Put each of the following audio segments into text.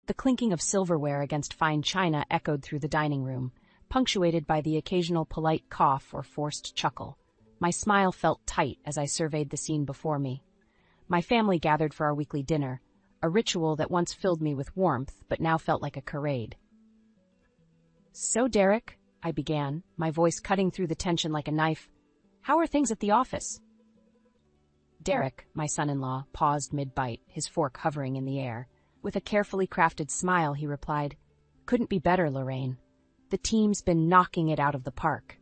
The clinking of silverware against fine china echoed through the dining room, punctuated by the occasional polite cough or forced chuckle. My smile felt tight as I surveyed the scene before me. My family gathered for our weekly dinner, a ritual that once filled me with warmth but now felt like a charade. "So, Derek," I began, my voice cutting through the tension like a knife, "how are things at the office?" Derek, my son-in-law, paused mid-bite, his fork hovering in the air. With a carefully crafted smile, he replied, "Couldn't be better, Lorraine. The team's been knocking it out of the park."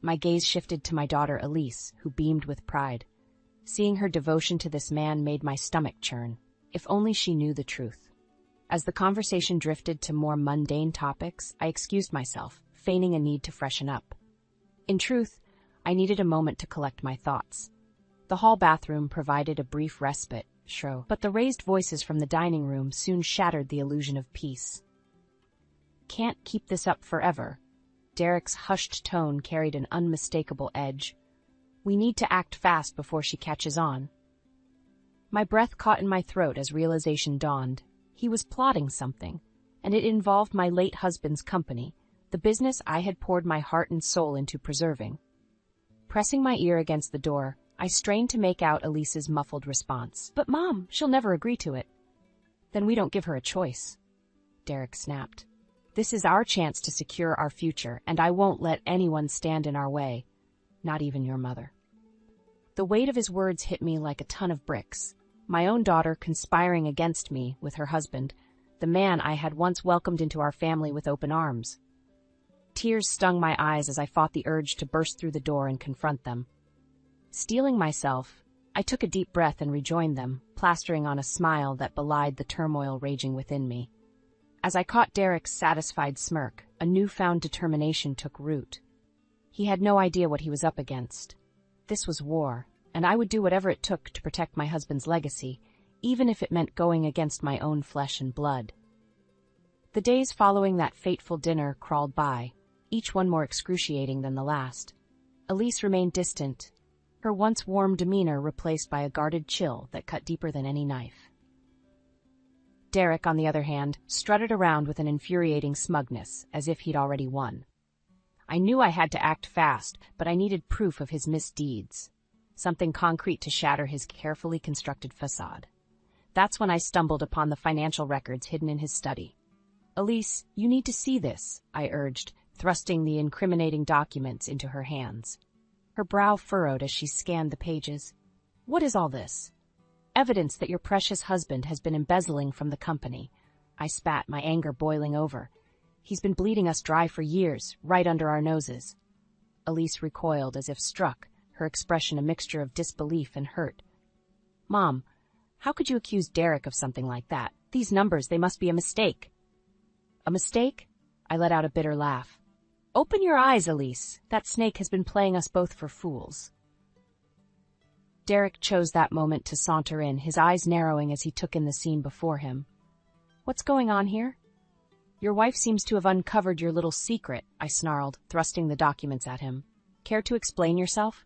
My gaze shifted to my daughter Elise, who beamed with pride. Seeing her devotion to this man made my stomach churn. If only she knew the truth. As the conversation drifted to more mundane topics, I excused myself, feigning a need to freshen up. In truth, I needed a moment to collect my thoughts. The hall bathroom provided a brief respite, sure, but the raised voices from the dining room soon shattered the illusion of peace. "Can't keep this up forever." Derek's hushed tone carried an unmistakable edge. "We need to act fast before she catches on." My breath caught in my throat as realization dawned. He was plotting something, and it involved my late husband's company, the business I had poured my heart and soul into preserving. Pressing my ear against the door, I strained to make out Elise's muffled response. "But Mom, she'll never agree to it." "Then we don't give her a choice," Derek snapped. "This is our chance to secure our future, and I won't let anyone stand in our way, not even your mother." The weight of his words hit me like a ton of bricks. My own daughter conspiring against me with her husband, the man I had once welcomed into our family with open arms. Tears stung my eyes as I fought the urge to burst through the door and confront them. Steeling myself, I took a deep breath and rejoined them, plastering on a smile that belied the turmoil raging within me. As I caught Derek's satisfied smirk, a newfound determination took root. He had no idea what he was up against. This was war, and I would do whatever it took to protect my husband's legacy, even if it meant going against my own flesh and blood. The days following that fateful dinner crawled by, each one more excruciating than the last. Elise remained distant, her once warm demeanor replaced by a guarded chill that cut deeper than any knife. Derek, on the other hand, strutted around with an infuriating smugness, as if he'd already won. I knew I had to act fast, but I needed proof of his misdeeds. Something concrete to shatter his carefully constructed facade. That's when I stumbled upon the financial records hidden in his study. "Elise, you need to see this," I urged, thrusting the incriminating documents into her hands. Her brow furrowed as she scanned the pages. "What is all this?" "Evidence that your precious husband has been embezzling from the company." I spat, my anger boiling over. "He's been bleeding us dry for years, right under our noses." Elise recoiled as if struck, her expression a mixture of disbelief and hurt. "Mom, how could you accuse Derek of something like that? These numbers, they must be a mistake." "A mistake?" I let out a bitter laugh. "Open your eyes, Elise. That snake has been playing us both for fools." Derek chose that moment to saunter in, his eyes narrowing as he took in the scene before him. "What's going on here?" "Your wife seems to have uncovered your little secret," I snarled, thrusting the documents at him. "Care to explain yourself?"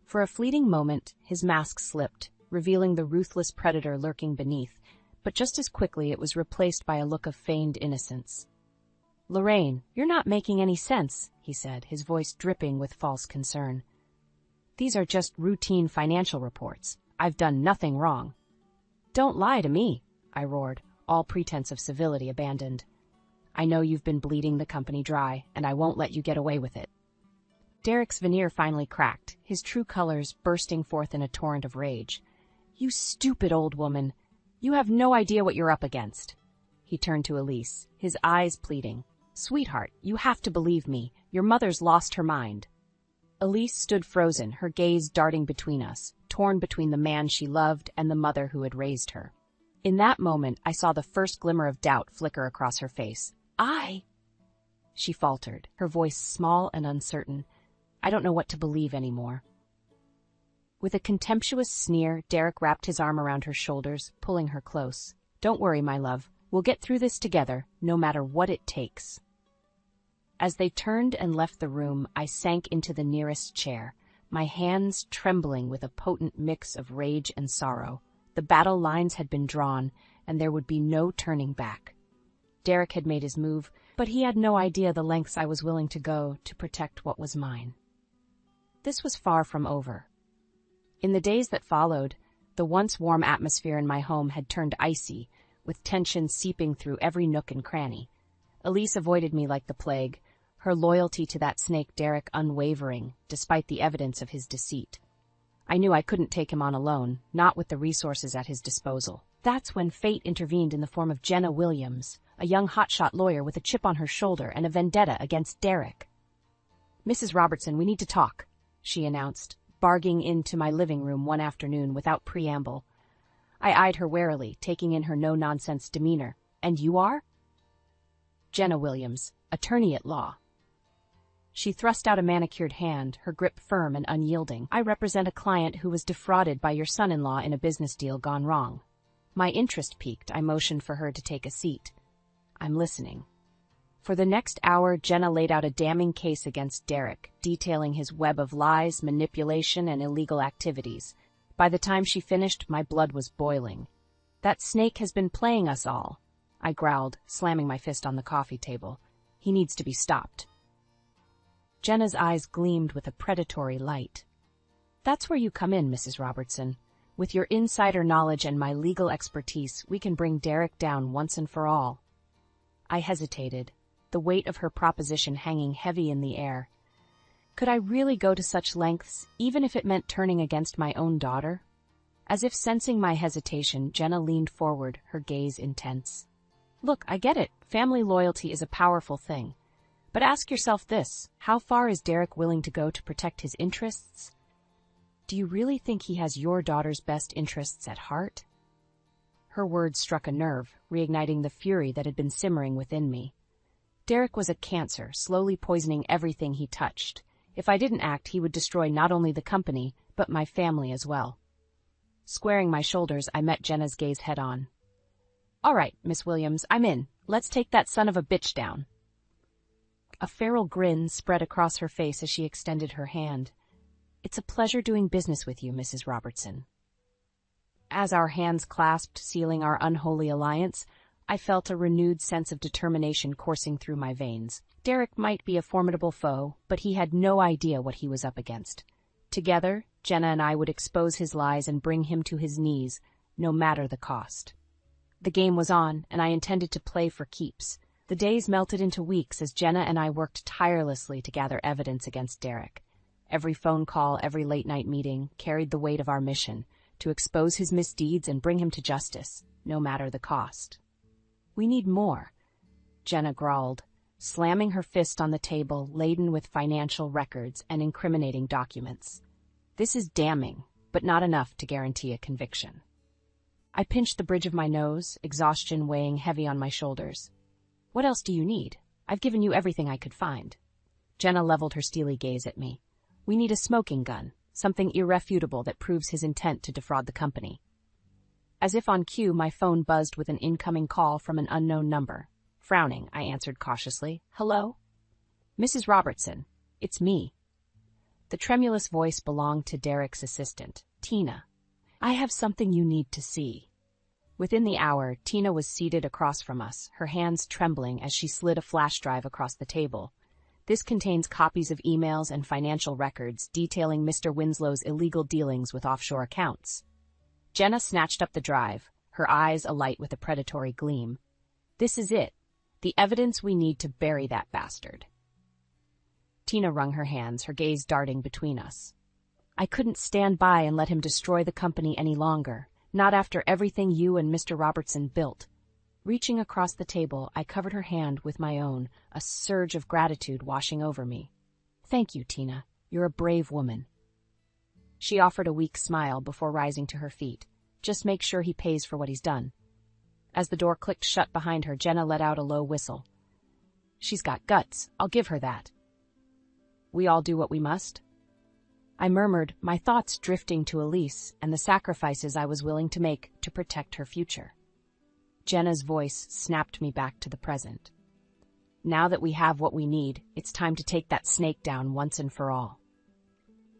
For a fleeting moment, his mask slipped, revealing the ruthless predator lurking beneath, but just as quickly it was replaced by a look of feigned innocence. "Lorraine, you're not making any sense," he said, his voice dripping with false concern. "These are just routine financial reports. I've done nothing wrong." "Don't lie to me," I roared, all pretense of civility abandoned. "I know you've been bleeding the company dry, and I won't let you get away with it." Derek's veneer finally cracked, his true colors bursting forth in a torrent of rage. "You stupid old woman! You have no idea what you're up against." He turned to Elise, his eyes pleading. "Sweetheart, you have to believe me. Your mother's lost her mind." Elise stood frozen, her gaze darting between us, torn between the man she loved and the mother who had raised her. In that moment, I saw the first glimmer of doubt flicker across her face. She faltered, her voice small and uncertain. "I don't know what to believe anymore." With a contemptuous sneer, Derek wrapped his arm around her shoulders, pulling her close. "Don't worry, my love. We'll get through this together, no matter what it takes." As they turned and left the room, I sank into the nearest chair, my hands trembling with a potent mix of rage and sorrow. The battle lines had been drawn, and there would be no turning back. Derek had made his move, but he had no idea the lengths I was willing to go to protect what was mine. This was far from over. In the days that followed, the once warm atmosphere in my home had turned icy, with tension seeping through every nook and cranny. Elise avoided me like the plague, her loyalty to that snake Derek unwavering, despite the evidence of his deceit. I knew I couldn't take him on alone, not with the resources at his disposal. That's when fate intervened in the form of Jenna Williams, a young hotshot lawyer with a chip on her shoulder and a vendetta against Derek. "Mrs. Robertson, we need to talk," she announced, barging into my living room one afternoon without preamble. I eyed her warily, taking in her no-nonsense demeanor. "And you are?" "Jenna Williams, attorney at law." She thrust out a manicured hand, her grip firm and unyielding. "I represent a client who was defrauded by your son-in-law in a business deal gone wrong." My interest piqued, I motioned for her to take a seat. "I'm listening." For the next hour, Jenna laid out a damning case against Derek, detailing his web of lies, manipulation, and illegal activities. By the time she finished, my blood was boiling. "That snake has been playing us all," I growled, slamming my fist on the coffee table. "He needs to be stopped." Jenna's eyes gleamed with a predatory light. "That's where you come in, Mrs. Robertson. With your insider knowledge and my legal expertise, we can bring Derek down once and for all." I hesitated, the weight of her proposition hanging heavy in the air. Could I really go to such lengths, even if it meant turning against my own daughter? As if sensing my hesitation, Jenna leaned forward, her gaze intense. "Look, I get it. Family loyalty is a powerful thing. But ask yourself this: how far is Derek willing to go to protect his interests? Do you really think he has your daughter's best interests at heart?" Her words struck a nerve, reigniting the fury that had been simmering within me. Derek was a cancer, slowly poisoning everything he touched. If I didn't act, he would destroy not only the company, but my family as well. Squaring my shoulders, I met Jenna's gaze head-on. "All right, Miss Williams, I'm in. Let's take that son of a bitch down." A feral grin spread across her face as she extended her hand. "It's a pleasure doing business with you, Mrs. Robertson." As our hands clasped, sealing our unholy alliance, I felt a renewed sense of determination coursing through my veins. Derek might be a formidable foe, but he had no idea what he was up against. Together, Jenna and I would expose his lies and bring him to his knees, no matter the cost. The game was on, and I intended to play for keeps. The days melted into weeks as Jenna and I worked tirelessly to gather evidence against Derek. Every phone call, every late-night meeting carried the weight of our mission, to expose his misdeeds and bring him to justice, no matter the cost. "We need more," Jenna growled, slamming her fist on the table laden with financial records and incriminating documents. "This is damning, but not enough to guarantee a conviction." I pinched the bridge of my nose, exhaustion weighing heavy on my shoulders. "What else do you need? I've given you everything I could find." Jenna leveled her steely gaze at me. "We need a smoking gun, something irrefutable that proves his intent to defraud the company." As if on cue, my phone buzzed with an incoming call from an unknown number. Frowning, I answered cautiously. "Hello?" "Mrs. Robertson, it's me." The tremulous voice belonged to Derek's assistant, Tina. "I have something you need to see." Within the hour, Tina was seated across from us, her hands trembling as she slid a flash drive across the table. This contains copies of emails and financial records detailing Mr. Winslow's illegal dealings with offshore accounts. Jenna snatched up the drive, her eyes alight with a predatory gleam. "This is it. The evidence we need to bury that bastard." Tina wrung her hands, her gaze darting between us. "I couldn't stand by and let him destroy the company any longer, not after everything you and Mr. Robertson built." Reaching across the table, I covered her hand with my own, a surge of gratitude washing over me. "Thank you, Tina. You're a brave woman." She offered a weak smile before rising to her feet. "Just make sure he pays for what he's done." As the door clicked shut behind her, Jenna let out a low whistle. "She's got guts. I'll give her that." "We all do what we must?" I murmured, my thoughts drifting to Elise and the sacrifices I was willing to make to protect her future. Jenna's voice snapped me back to the present. "Now that we have what we need, it's time to take that snake down once and for all."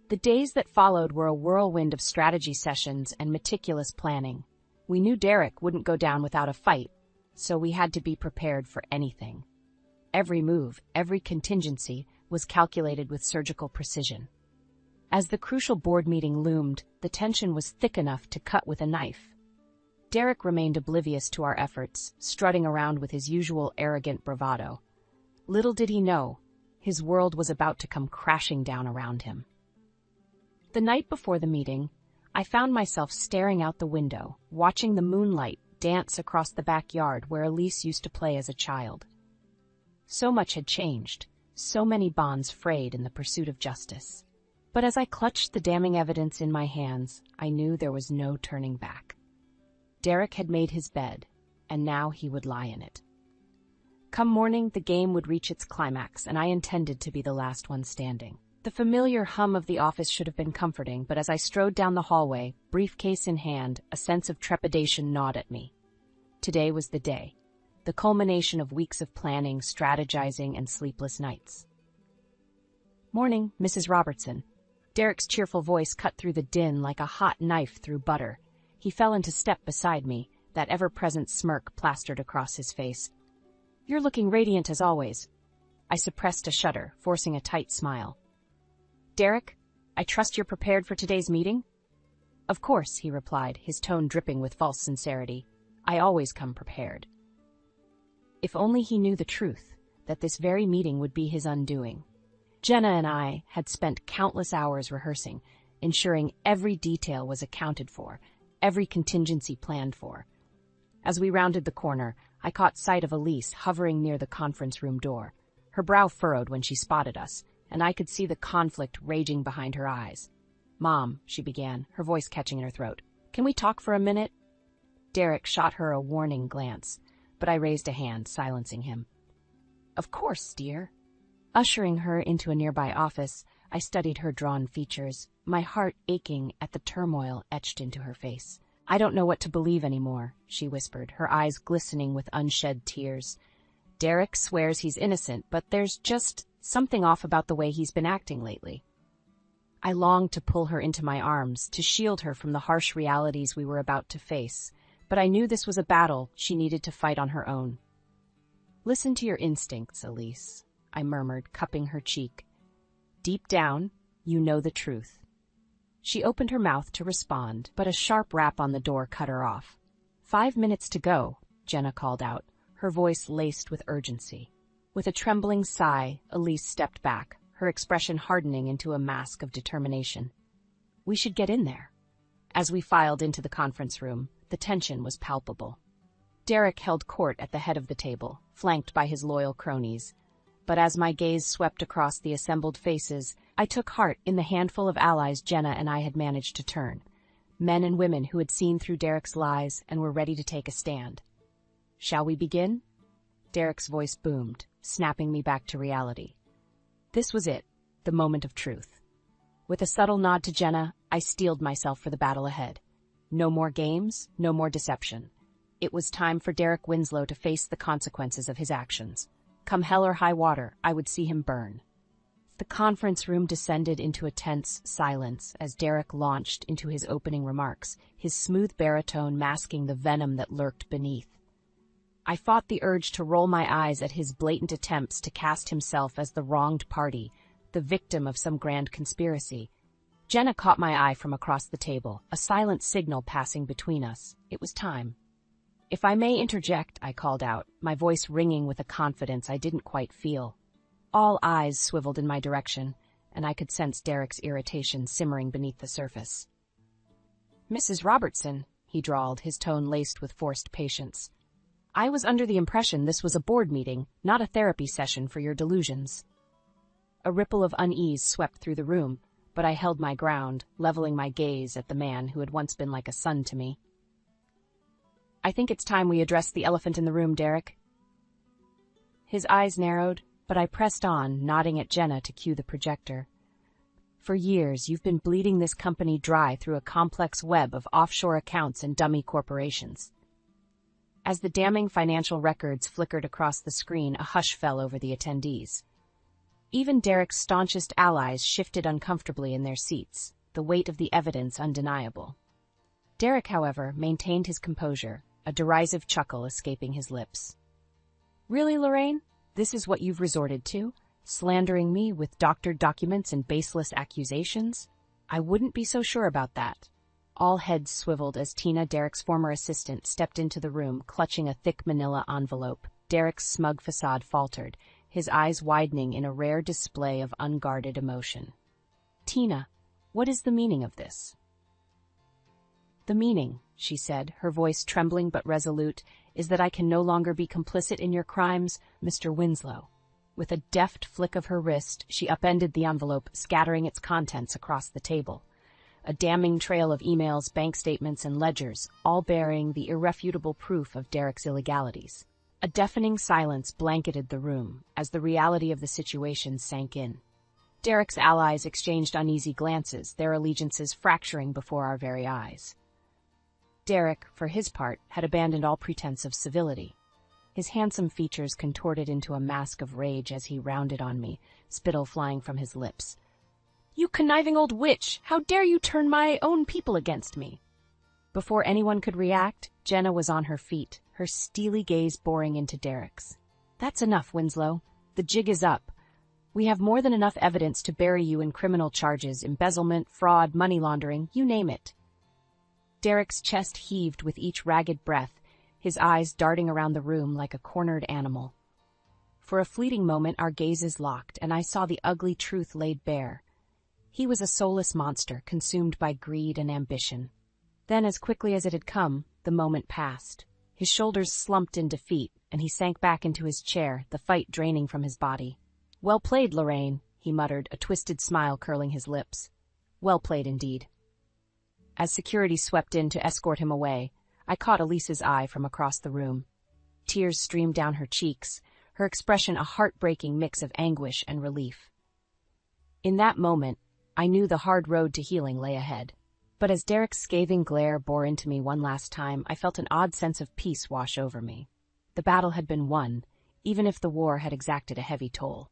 The days that followed were a whirlwind of strategy sessions and meticulous planning. We knew Derek wouldn't go down without a fight, so we had to be prepared for anything. Every move, every contingency was calculated with surgical precision. As the crucial board meeting loomed, the tension was thick enough to cut with a knife. Derek remained oblivious to our efforts, strutting around with his usual arrogant bravado. Little did he know, his world was about to come crashing down around him. The night before the meeting, I found myself staring out the window, watching the moonlight dance across the backyard where Elise used to play as a child. So much had changed, so many bonds frayed in the pursuit of justice. But as I clutched the damning evidence in my hands, I knew there was no turning back. Derek had made his bed, and now he would lie in it. Come morning, the game would reach its climax, and I intended to be the last one standing. The familiar hum of the office should have been comforting, but as I strode down the hallway, briefcase in hand, a sense of trepidation gnawed at me. Today was the day, the culmination of weeks of planning, strategizing, and sleepless nights. Morning, Mrs. Robertson. Derek's cheerful voice cut through the din like a hot knife through butter. He fell into step beside me, that ever-present smirk plastered across his face. You're looking radiant as always. I suppressed a shudder, forcing a tight smile. Derek, I trust you're prepared for today's meeting? Of course, he replied, his tone dripping with false sincerity. I always come prepared. If only he knew the truth, that this very meeting would be his undoing. Jenna and I had spent countless hours rehearsing, ensuring every detail was accounted for, every contingency planned for. As we rounded the corner, I caught sight of Elise hovering near the conference room door. Her brow furrowed when she spotted us, and I could see the conflict raging behind her eyes. Mom, she began, her voice catching in her throat. Can we talk for a minute? Derek shot her a warning glance, but I raised a hand, silencing him. Of course, dear. Ushering her into a nearby office, I studied her drawn features, my heart aching at the turmoil etched into her face. I don't know what to believe anymore, she whispered, her eyes glistening with unshed tears. Derek swears he's innocent, but there's just something off about the way he's been acting lately. I longed to pull her into my arms, to shield her from the harsh realities we were about to face, but I knew this was a battle she needed to fight on her own. Listen to your instincts, Elise, I murmured, cupping her cheek. Deep down, you know the truth. She opened her mouth to respond, but a sharp rap on the door cut her off. 5 minutes to go, Jenna called out, her voice laced with urgency. With a trembling sigh, Elise stepped back, her expression hardening into a mask of determination. We should get in there. As we filed into the conference room, the tension was palpable. Derek held court at the head of the table, flanked by his loyal cronies. But as my gaze swept across the assembled faces, I took heart in the handful of allies Jenna and I had managed to turn. Men and women who had seen through Derek's lies and were ready to take a stand. Shall we begin? Derek's voice boomed, snapping me back to reality. This was it, the moment of truth. With a subtle nod to Jenna, I steeled myself for the battle ahead. No more games, no more deception. It was time for Derek Winslow to face the consequences of his actions. Come hell or high water, I would see him burn. The conference room descended into a tense silence as Derek launched into his opening remarks, his smooth baritone masking the venom that lurked beneath. I fought the urge to roll my eyes at his blatant attempts to cast himself as the wronged party, the victim of some grand conspiracy. Jenna caught my eye from across the table, a silent signal passing between us. It was time. If I may interject, I called out, my voice ringing with a confidence I didn't quite feel. All eyes swiveled in my direction, and I could sense Derek's irritation simmering beneath the surface. Mrs. Robertson, he drawled, his tone laced with forced patience. I was under the impression this was a board meeting, not a therapy session for your delusions. A ripple of unease swept through the room, but I held my ground, leveling my gaze at the man who had once been like a son to me. I think it's time we address the elephant in the room, Derek. His eyes narrowed, but I pressed on, nodding at Jenna to cue the projector. For years, you've been bleeding this company dry through a complex web of offshore accounts and dummy corporations. As the damning financial records flickered across the screen, a hush fell over the attendees. Even Derek's staunchest allies shifted uncomfortably in their seats, the weight of the evidence undeniable. Derek, however, maintained his composure, a derisive chuckle escaping his lips. Really, Lorraine? This is what you've resorted to? Slandering me with doctored documents and baseless accusations? I wouldn't be so sure about that. All heads swiveled as Tina, Derek's former assistant, stepped into the room, clutching a thick manila envelope. Derek's smug facade faltered, his eyes widening in a rare display of unguarded emotion. Tina, what is the meaning of this? The meaning, she said, her voice trembling but resolute, is that I can no longer be complicit in your crimes, Mr. Winslow. With a deft flick of her wrist, she upended the envelope, scattering its contents across the table. A damning trail of emails, bank statements, and ledgers, all bearing the irrefutable proof of Derek's illegalities. A deafening silence blanketed the room as the reality of the situation sank in. Derek's allies exchanged uneasy glances, their allegiances fracturing before our very eyes. Derek, for his part, had abandoned all pretense of civility. His handsome features contorted into a mask of rage as he rounded on me, spittle flying from his lips. "You conniving old witch! How dare you turn my own people against me?" Before anyone could react, Jenna was on her feet, her steely gaze boring into Derek's. "That's enough, Winslow. The jig is up. We have more than enough evidence to bury you in criminal charges, embezzlement, fraud, money laundering, you name it." Derek's chest heaved with each ragged breath, his eyes darting around the room like a cornered animal. For a fleeting moment our gazes locked, and I saw the ugly truth laid bare. He was a soulless monster, consumed by greed and ambition. Then, as quickly as it had come, the moment passed. His shoulders slumped in defeat, and he sank back into his chair, the fight draining from his body. "Well played, Lorraine," he muttered, a twisted smile curling his lips. "Well played indeed." As security swept in to escort him away, I caught Elise's eye from across the room. Tears streamed down her cheeks, her expression a heartbreaking mix of anguish and relief. In that moment, I knew the hard road to healing lay ahead. But as Derek's scathing glare bore into me one last time, I felt an odd sense of peace wash over me. The battle had been won, even if the war had exacted a heavy toll.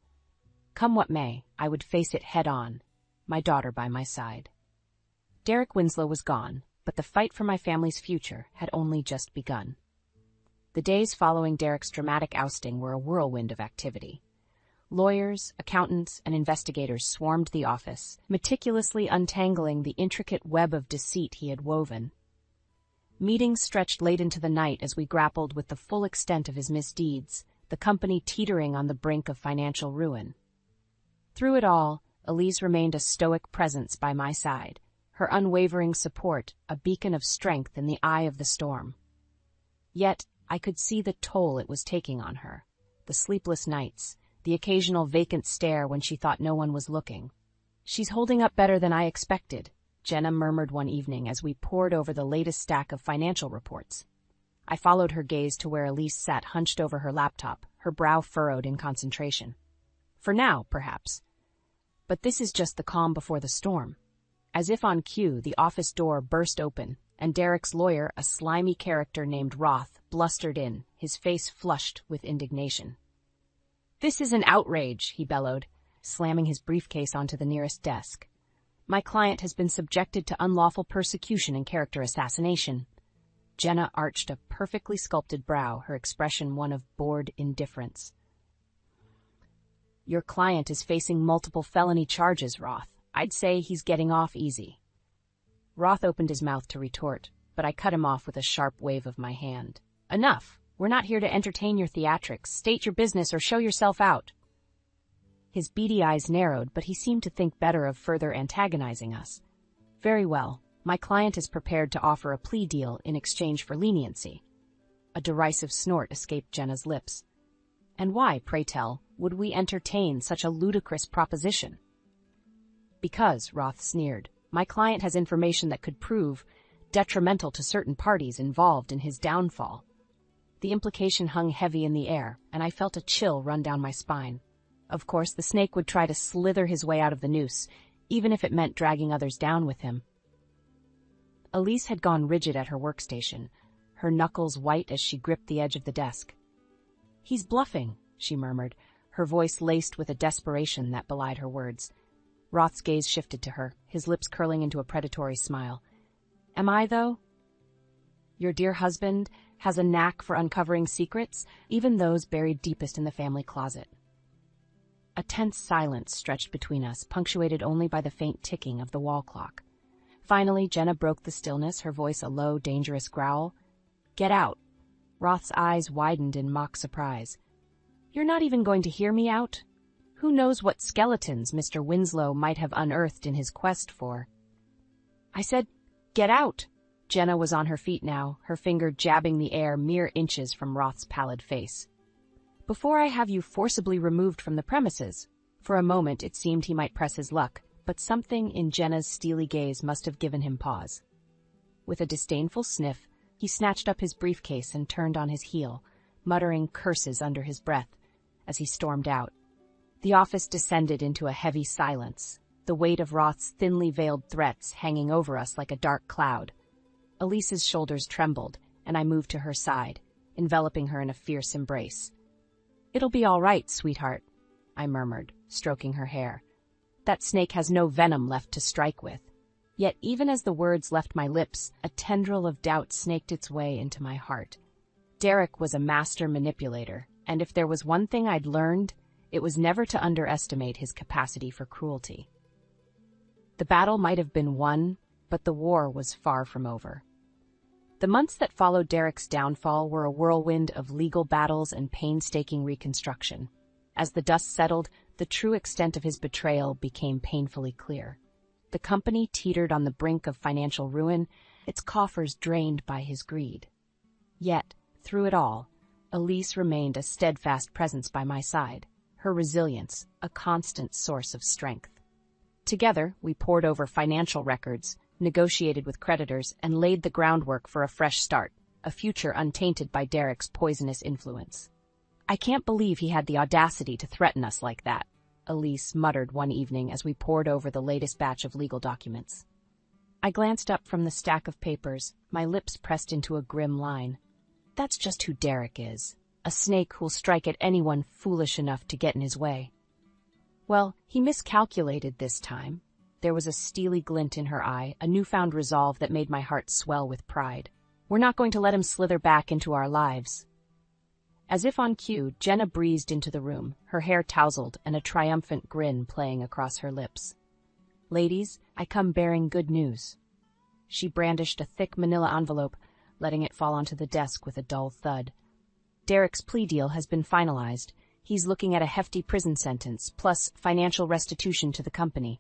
Come what may, I would face it head-on, my daughter by my side. Derek Winslow was gone, but the fight for my family's future had only just begun. The days following Derek's dramatic ousting were a whirlwind of activity. Lawyers, accountants, and investigators swarmed the office, meticulously untangling the intricate web of deceit he had woven. Meetings stretched late into the night as we grappled with the full extent of his misdeeds, the company teetering on the brink of financial ruin. Through it all, Elise remained a stoic presence by my side, her unwavering support a beacon of strength in the eye of the storm. Yet I could see the toll it was taking on her, the sleepless nights, the occasional vacant stare when she thought no one was looking. "She's holding up better than I expected," Jenna murmured one evening as we pored over the latest stack of financial reports. I followed her gaze to where Elise sat hunched over her laptop, her brow furrowed in concentration. "For now, perhaps. But this is just the calm before the storm." As if on cue, the office door burst open, and Derek's lawyer, a slimy character named Roth, blustered in, his face flushed with indignation. "This is an outrage," he bellowed, slamming his briefcase onto the nearest desk. "My client has been subjected to unlawful persecution and character assassination." Jenna arched a perfectly sculpted brow, her expression one of bored indifference. "Your client is facing multiple felony charges, Roth. I'd say he's getting off easy." Roth opened his mouth to retort, but I cut him off with a sharp wave of my hand. "Enough! We're not here to entertain your theatrics. State your business or show yourself out." His beady eyes narrowed, but he seemed to think better of further antagonizing us. "Very well. My client is prepared to offer a plea deal in exchange for leniency." A derisive snort escaped Jenna's lips. "And why, pray tell, would we entertain such a ludicrous proposition?" "Because," Roth sneered, "my client has information that could prove detrimental to certain parties involved in his downfall." The implication hung heavy in the air, and I felt a chill run down my spine. Of course, the snake would try to slither his way out of the noose, even if it meant dragging others down with him. Elise had gone rigid at her workstation, her knuckles white as she gripped the edge of the desk. "He's bluffing," she murmured, her voice laced with a desperation that belied her words. Roth's gaze shifted to her, his lips curling into a predatory smile. "Am I, though?" Your dear husband has a knack for uncovering secrets, even those buried deepest in the family closet. A tense silence stretched between us, punctuated only by the faint ticking of the wall clock. Finally, Jenna broke the stillness, her voice a low, dangerous growl. "Get out." Roth's eyes widened in mock surprise. "You're not even going to hear me out? Who knows what skeletons Mr. Winslow might have unearthed in his quest for—" I said, "Get out." Jenna was on her feet now, her finger jabbing the air mere inches from Roth's pallid face. "Before I have you forcibly removed from the premises." For a moment it seemed he might press his luck, but something in Jenna's steely gaze must have given him pause. With a disdainful sniff, he snatched up his briefcase and turned on his heel, muttering curses under his breath as he stormed out. The office descended into a heavy silence, the weight of Roth's thinly veiled threats hanging over us like a dark cloud. Elise's shoulders trembled, and I moved to her side, enveloping her in a fierce embrace. "It'll be all right, sweetheart," I murmured, stroking her hair. "That snake has no venom left to strike with." Yet even as the words left my lips, a tendril of doubt snaked its way into my heart. Derek was a master manipulator, and if there was one thing I'd learned, it was never to underestimate his capacity for cruelty. The battle might have been won, but the war was far from over. The months that followed Derek's downfall were a whirlwind of legal battles and painstaking reconstruction. As the dust settled, the true extent of his betrayal became painfully clear. The company teetered on the brink of financial ruin, its coffers drained by his greed. Yet, through it all, Elise remained a steadfast presence by my side, her resilience a constant source of strength. Together, we pored over financial records, negotiated with creditors, and laid the groundwork for a fresh start, a future untainted by Derek's poisonous influence. "I can't believe he had the audacity to threaten us like that," Elise muttered one evening as we pored over the latest batch of legal documents. I glanced up from the stack of papers, my lips pressed into a grim line. "That's just who Derek is, a snake who'll strike at anyone foolish enough to get in his way." Well, he miscalculated this time. There was a steely glint in her eye, a newfound resolve that made my heart swell with pride. "We're not going to let him slither back into our lives." As if on cue, Jenna breezed into the room, her hair tousled and a triumphant grin playing across her lips. "Ladies, I come bearing good news." She brandished a thick manila envelope, letting it fall onto the desk with a dull thud. "Derek's plea deal has been finalized. He's looking at a hefty prison sentence, plus financial restitution to the company."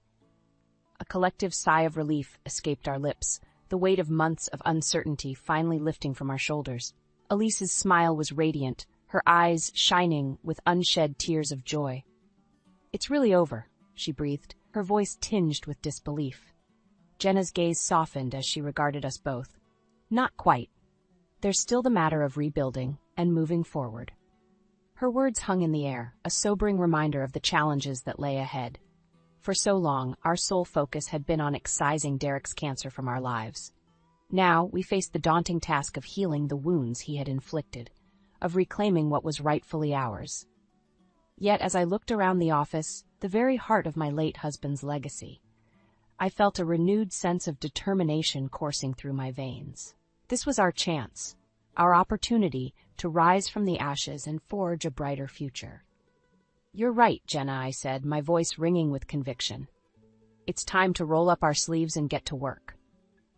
A collective sigh of relief escaped our lips, the weight of months of uncertainty finally lifting from our shoulders. Elise's smile was radiant, her eyes shining with unshed tears of joy. "It's really over," she breathed, her voice tinged with disbelief. Jenna's gaze softened as she regarded us both. "Not quite. There's still the matter of rebuilding and moving forward." Her words hung in the air, a sobering reminder of the challenges that lay ahead. For so long, our sole focus had been on excising Derek's cancer from our lives. Now, we faced the daunting task of healing the wounds he had inflicted, of reclaiming what was rightfully ours. Yet, as I looked around the office, the very heart of my late husband's legacy, I felt a renewed sense of determination coursing through my veins. This was our chance, our opportunity to rise from the ashes and forge a brighter future. "You're right, Jenna," I said, my voice ringing with conviction. "It's time to roll up our sleeves and get to work."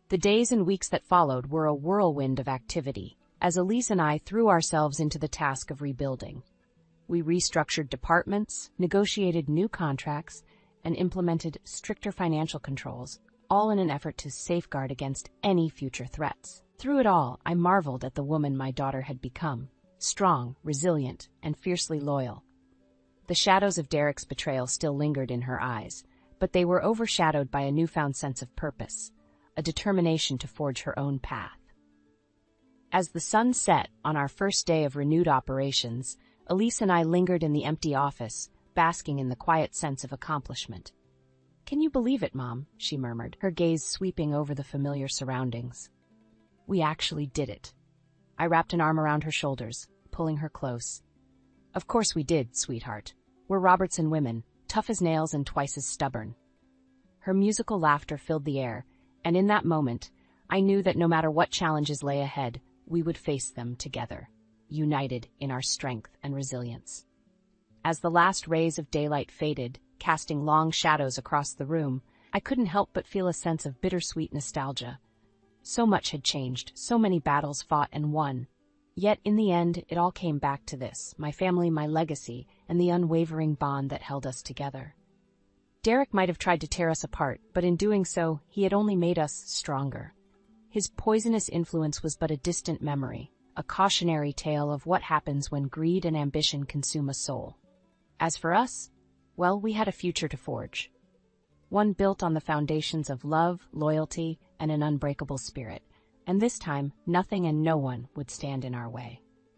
The days and weeks that followed were a whirlwind of activity, as Elise and I threw ourselves into the task of rebuilding. We restructured departments, negotiated new contracts, and implemented stricter financial controls, all in an effort to safeguard against any future threats. Through it all, I marveled at the woman my daughter had become, strong, resilient, and fiercely loyal. The shadows of Derek's betrayal still lingered in her eyes, but they were overshadowed by a newfound sense of purpose, a determination to forge her own path. As the sun set on our first day of renewed operations, Elise and I lingered in the empty office, basking in the quiet sense of accomplishment. "Can you believe it, Mom?" she murmured, her gaze sweeping over the familiar surroundings. "We actually did it." I wrapped an arm around her shoulders, pulling her close. "Of course we did, sweetheart. We're Robertson women, tough as nails and twice as stubborn." Her musical laughter filled the air, and in that moment, I knew that no matter what challenges lay ahead, we would face them together, united in our strength and resilience. As the last rays of daylight faded, casting long shadows across the room, I couldn't help but feel a sense of bittersweet nostalgia. So much had changed, so many battles fought and won. Yet in the end, it all came back to this: my family, my legacy, and the unwavering bond that held us together. Derek might have tried to tear us apart, but in doing so, he had only made us stronger. His poisonous influence was but a distant memory, a cautionary tale of what happens when greed and ambition consume a soul. As for us, well, we had a future to forge. One built on the foundations of love, loyalty, and an unbreakable spirit. And this time, nothing and no one would stand in our way.